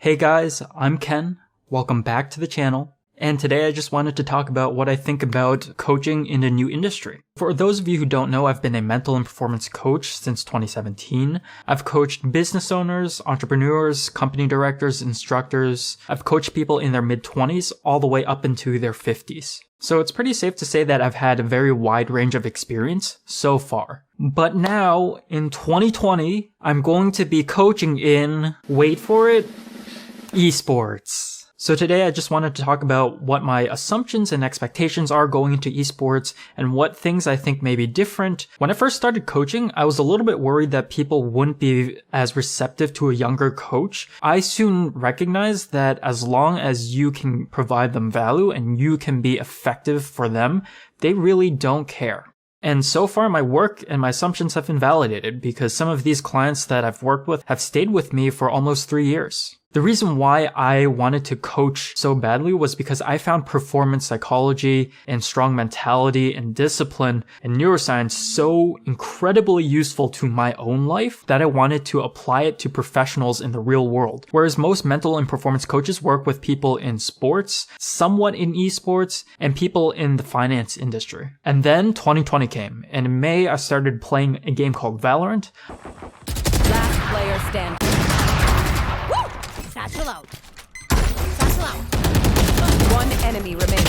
Hey guys, I'm Ken. Welcome back to the channel. And today I just wanted to talk about what I think about coaching in a new industry. For those of you who don't know, I've been a mental and performance coach since 2017. I've coached business owners, entrepreneurs, company directors, instructors. I've coached people in their mid-20s all the way up into their 50s. So it's pretty safe to say that I've had a very wide range of experience so far. But now, in 2020, I'm going to be coaching in, wait for it, esports. So today I just wanted to talk about what my assumptions and expectations are going into esports and what things I think may be different. When I first started coaching, I was a little bit worried that people wouldn't be as receptive to a younger coach. I soon recognized that as long as you can provide them value and you can be effective for them, they really don't care. And so far, my work and my assumptions have been validated because some of these clients that I've worked with have stayed with me for almost 3 years. The reason why I wanted to coach so badly was because I found performance psychology and strong mentality and discipline and neuroscience so incredibly useful to my own life that I wanted to apply it to professionals in the real world. Whereas most mental and performance coaches work with people in sports, somewhat in esports, and people in the finance industry. And then 2020 came, and in May I started playing a game called Valorant. Last player standing. Satchel out. Satchel out. One enemy remaining.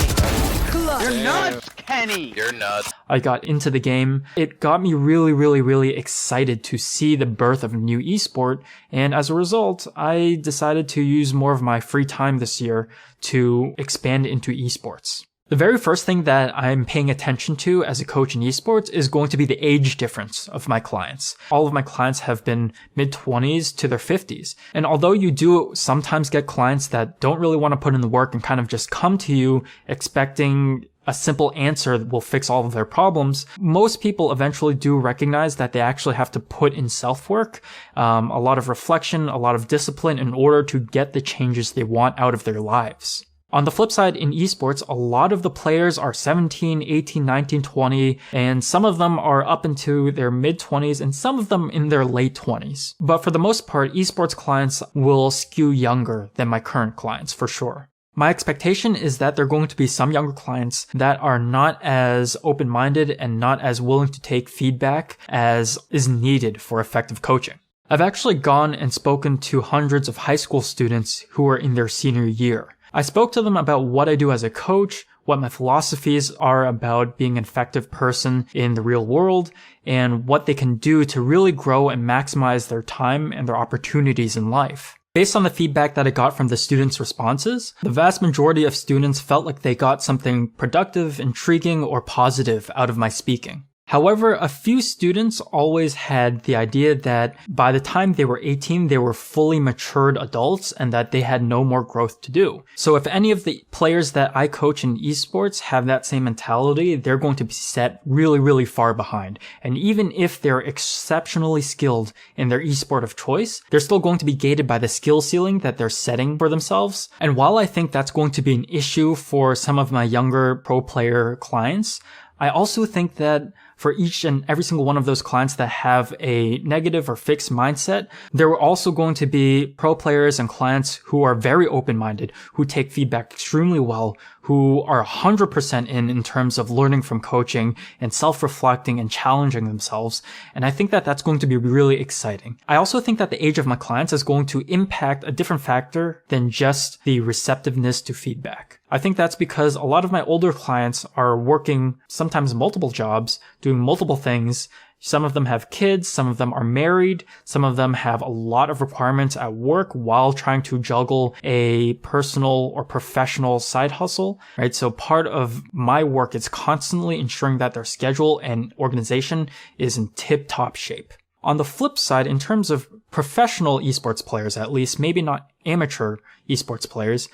Close. You're nuts, Kenny! You're nuts. I got into the game. It got me really excited to see the birth of a new esport, and as a result, I decided to use more of my free time this year to expand into esports. The very first thing that I'm paying attention to as a coach in esports is going to be the age difference of my clients. All of my clients have been mid-20s to their 50s. And although you do sometimes get clients that don't really want to put in the work and kind of just come to you expecting a simple answer that will fix all of their problems, most people eventually do recognize that they actually have to put in self-work, a lot of reflection, a lot of discipline in order to get the changes they want out of their lives. On the flip side, in esports, a lot of the players are 17, 18, 19, 20, and some of them are up into their mid-20s and some of them in their late 20s. But for the most part, esports clients will skew younger than my current clients, for sure. My expectation is that there are going to be some younger clients that are not as open-minded and not as willing to take feedback as is needed for effective coaching. I've actually gone and spoken to hundreds of high school students who are in their senior year. I spoke to them about what I do as a coach, what my philosophies are about being an effective person in the real world, and what they can do to really grow and maximize their time and their opportunities in life. Based on the feedback that I got from the students' responses, the vast majority of students felt like they got something productive, intriguing, or positive out of my speaking. However, a few students always had the idea that by the time they were 18, they were fully matured adults and that they had no more growth to do. So if any of the players that I coach in esports have that same mentality, they're going to be set really far behind. And even if they're exceptionally skilled in their esport of choice, they're still going to be gated by the skill ceiling that they're setting for themselves. And while I think that's going to be an issue for some of my younger pro player clients, I also think that for each and every single one of those clients that have a negative or fixed mindset, there are also going to be pro players and clients who are very open-minded, who take feedback extremely well, who are 100% in terms of learning from coaching and self-reflecting and challenging themselves. And I think that that's going to be really exciting. I also think that the age of my clients is going to impact a different factor than just the receptiveness to feedback. I think that's because a lot of my older clients are working sometimes multiple jobs, doing multiple things. Some of them have kids, some of them are married, some of them have a lot of requirements at work while trying to juggle a personal or professional side hustle, right? So part of my work is constantly ensuring that their schedule and organization is in tip-top shape. On the flip side, in terms of professional esports players, at least, maybe not amateur esports players,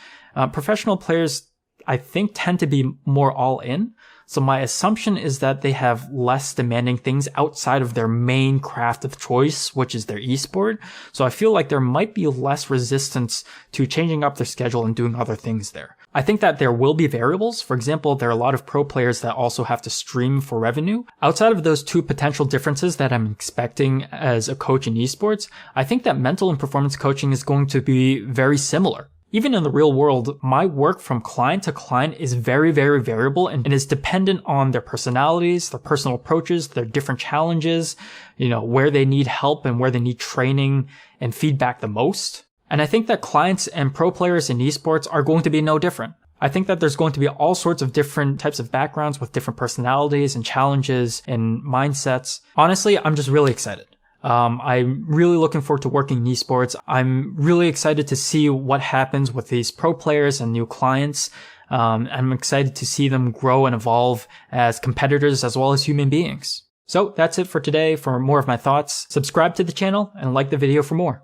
professional players, I think, tend to be more all in. So my assumption is that they have less demanding things outside of their main craft of choice, which is their esport. So I feel like there might be less resistance to changing up their schedule and doing other things there. I think that there will be variables. For example, there are a lot of pro players that also have to stream for revenue. Outside of those two potential differences that I'm expecting as a coach in esports, I think that mental and performance coaching is going to be very similar. Even in the real world, my work from client to client is very, very variable and is dependent on their personalities, their personal approaches, their different challenges, where they need help and where they need training and feedback the most. And I think that clients and pro players in esports are going to be no different. I think that there's going to be all sorts of different types of backgrounds with different personalities and challenges and mindsets. Honestly, I'm just really excited. I'm really looking forward to working in esports. I'm really excited to see what happens with these pro players and new clients. I'm excited to see them grow and evolve as competitors as well as human beings. So that's it for today. For more of my thoughts, subscribe to the channel and like the video for more.